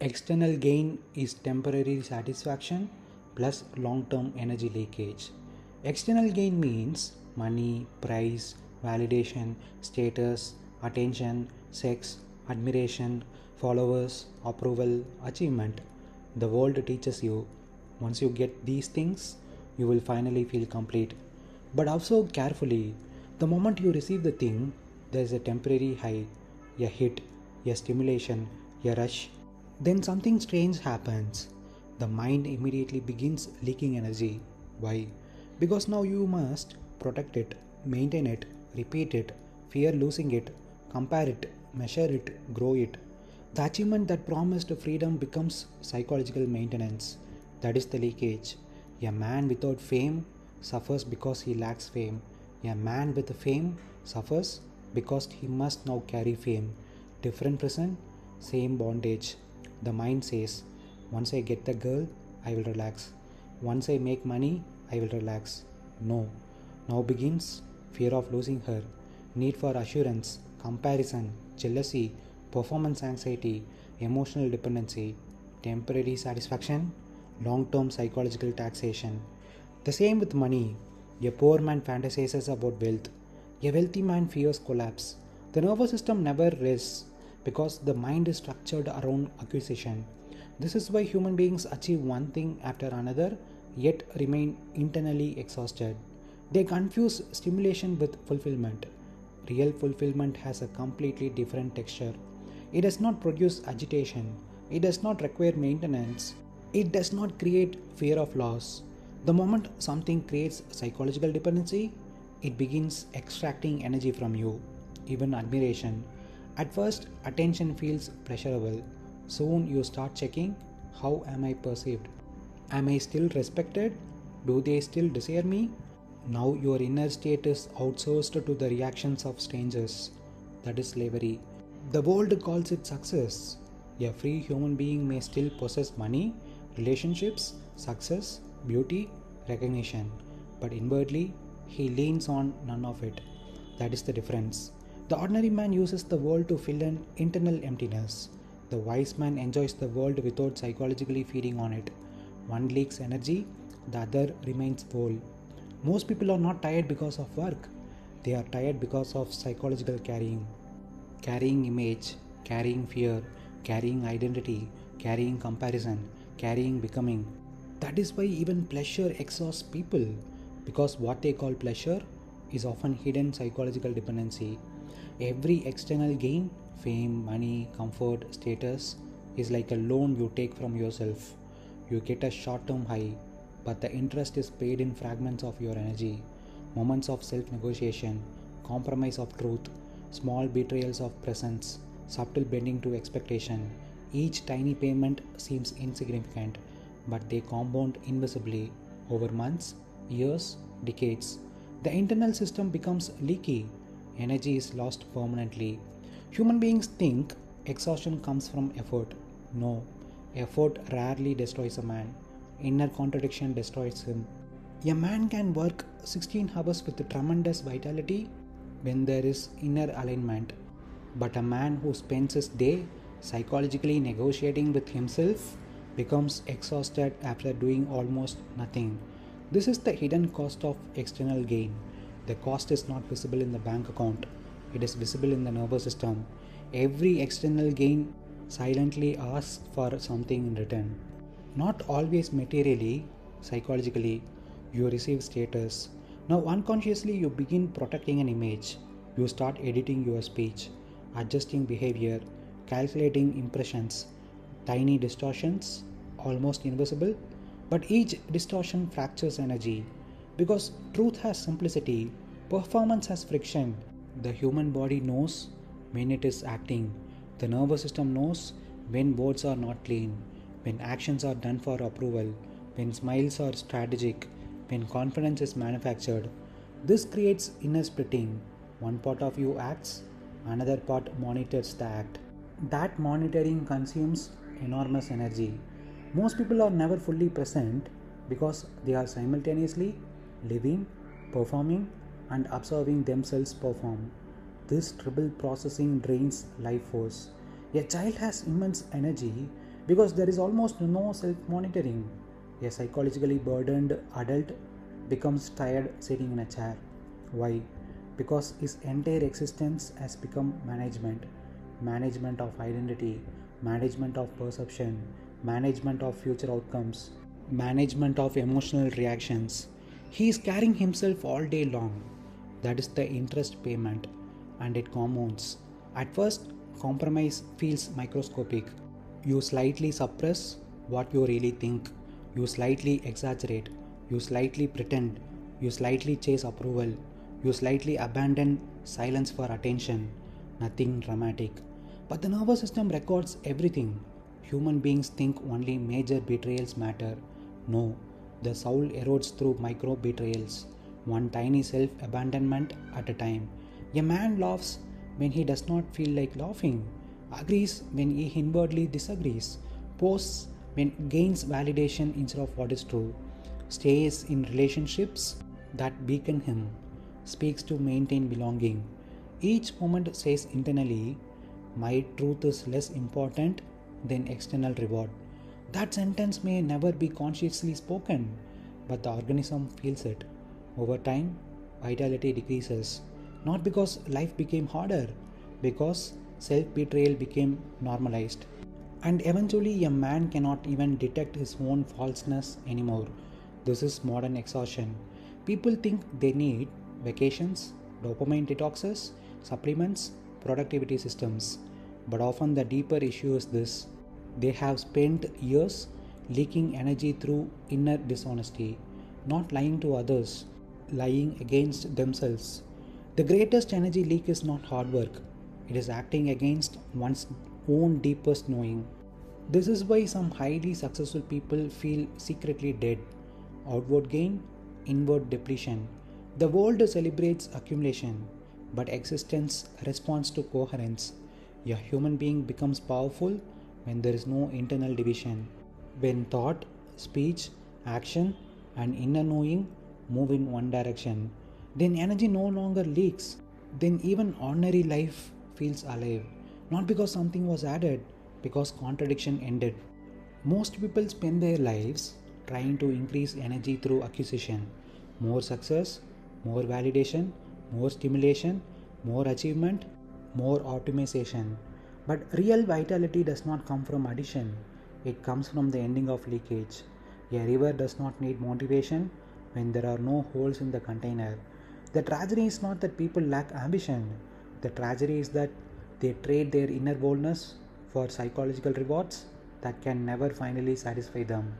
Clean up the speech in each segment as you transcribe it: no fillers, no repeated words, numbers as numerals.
External gain is temporary satisfaction plus long term energy leakage. External gain means money, prize, validation, status, attention, sex, admiration, followers, approval, achievement. The world teaches you once you get these things, you will finally feel complete. But observe carefully. The moment you receive the thing, there is a temporary high, a hit, a stimulation, a rush. Then something strange happens. The mind immediately begins leaking energy. Why? Because now you must protect it, maintain it, repeat it, fear losing it, compare it, measure it, grow it. The achievement that promised freedom becomes psychological maintenance. That is the leakage. A man without fame suffers because he lacks fame. A man with fame suffers because he must now carry fame. Different prison, same bondage. The mind says, once I get the girl, I will relax. Once I make money, I will relax. No. Now begins fear of losing her, need for assurance, comparison, jealousy, performance anxiety, emotional dependency, temporary satisfaction, long term psychological taxation. The same with money. A poor man fantasizes about wealth. A wealthy man fears collapse. The nervous system never rests because the mind is structured around acquisition. This is why human beings achieve one thing after another yet remain internally exhausted. They confuse stimulation with fulfillment. Real fulfillment has a completely different texture. It does not produce agitation. It does not require maintenance. It does not create fear of loss. The moment something creates psychological dependency, it begins extracting energy from you, even admiration. At first, attention feels pleasurable. Soon you start checking, how am I perceived? Am I still respected? Do they still desire me? Now your inner state is outsourced to the reactions of strangers. That is slavery. The world calls it success. A free human being may still possess money, relationships, success, beauty, recognition, but inwardly he leans on none of it. That is the difference. The ordinary man uses the world to fill an internal emptiness. The wise man enjoys the world without psychologically feeding on it. One leaks energy, the other remains full. Most people are not tired because of work. They are tired because of psychological carrying. Carrying image, carrying fear, carrying identity, carrying comparison, carrying becoming. That is why even pleasure exhausts people, because what they call pleasure is often hidden psychological dependency. Every external gain, fame, money, comfort, status, is like a loan you take from yourself. You get a short term high, but the interest is paid in fragments of your energy, moments of self negotiation, compromise of truth, small betrayals of presence, subtle bending to expectation. Each tiny payment seems insignificant, but they compound invisibly over months, years, decades. The internal system becomes leaky, energy is lost permanently. Human beings think exhaustion comes from effort. No, effort rarely destroys a man. Inner contradiction destroys him. A man can work 16 hours with tremendous vitality when there is inner alignment. But a man who spends his day psychologically negotiating with himself becomes exhausted after doing almost nothing. This is the hidden cost of external gain. The cost is not visible in the bank account, it is visible in the nervous system. Every external gain silently asks for something in return. Not always materially, psychologically, you receive status. Now, unconsciously, you begin protecting an image. You start editing your speech, adjusting behavior, calculating impressions. Tiny distortions, almost invisible, but each distortion fractures energy. Because truth has simplicity, performance has friction. The human body knows when it is acting. The nervous system knows when words are not clean, when actions are done for approval, when smiles are strategic, when confidence is manufactured. This creates inner splitting. One part of you acts, another part monitors the act. That monitoring consumes enormous energy. Most people are never fully present because they are simultaneously living, performing, and observing themselves perform. This triple processing drains life force. A child has immense energy because there is almost no self monitoring. A psychologically burdened adult becomes tired sitting in a chair. Why? Because his entire existence has become management of identity, management of perception, management of future outcomes, management of emotional reactions. He is carrying himself all day long. That is the interest payment, and it compounds. At first, compromise feels microscopic. You slightly suppress what you really think, you slightly exaggerate, you slightly pretend, you slightly chase approval, you slightly abandon silence for attention. Nothing dramatic. But the nervous system records everything. Human beings think only major betrayals matter. No, the soul erodes through micro betrayals, one tiny self abandonment at a time. A man laughs when he does not feel like laughing, agrees when he inwardly disagrees, posts when gains validation instead of what is true, stays in relationships that beacon him, speaks to maintain belonging. Each moment says internally, my truth is less important than external reward. That sentence may never be consciously spoken, but the organism feels it. Over time, vitality decreases, not because life became harder, because self betrayal became normalized. And eventually, a man cannot even detect his own falseness anymore. This is modern exhaustion. People think they need vacations, dopamine detoxes, supplements, productivity systems. But often the deeper issue is this: they have spent years leaking energy through inner dishonesty, not lying to others, lying against themselves. The greatest energy leak is not hard work, it is acting against one's own deepest knowing. This is why some highly successful people feel secretly dead. Outward gain, inward depletion. The world celebrates accumulation, but existence responds to coherence. A human being becomes powerful when there is no internal division. When thought, speech, action, and inner knowing move in one direction, then energy no longer leaks. Then even ordinary life feels alive. Not because something was added, because contradiction ended. Most people spend their lives trying to increase energy through acquisition. More success, more validation, more stimulation, more achievement, more optimization. But real vitality does not come from addition, it comes from the ending of leakage. A river does not need motivation when there are no holes in the container. The tragedy is not that people lack ambition, the tragedy is that they trade their inner boldness for psychological rewards that can never finally satisfy them.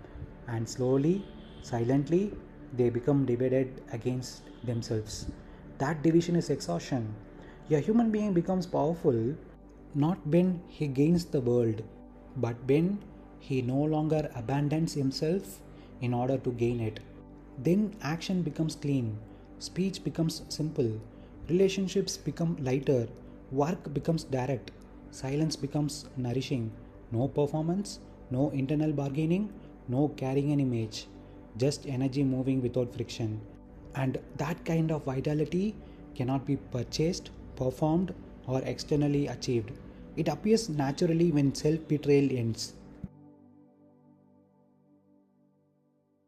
And slowly, silently, they become divided against themselves. That division is exhaustion. A human being becomes powerful not when he gains the world, but when he no longer abandons himself in order to gain it. Then action becomes clean, speech becomes simple, relationships become lighter, work becomes direct, silence becomes nourishing. No performance, no internal bargaining, no carrying an image, just energy moving without friction. And that kind of vitality cannot be purchased, performed, or externally achieved. It appears naturally when self betrayal ends.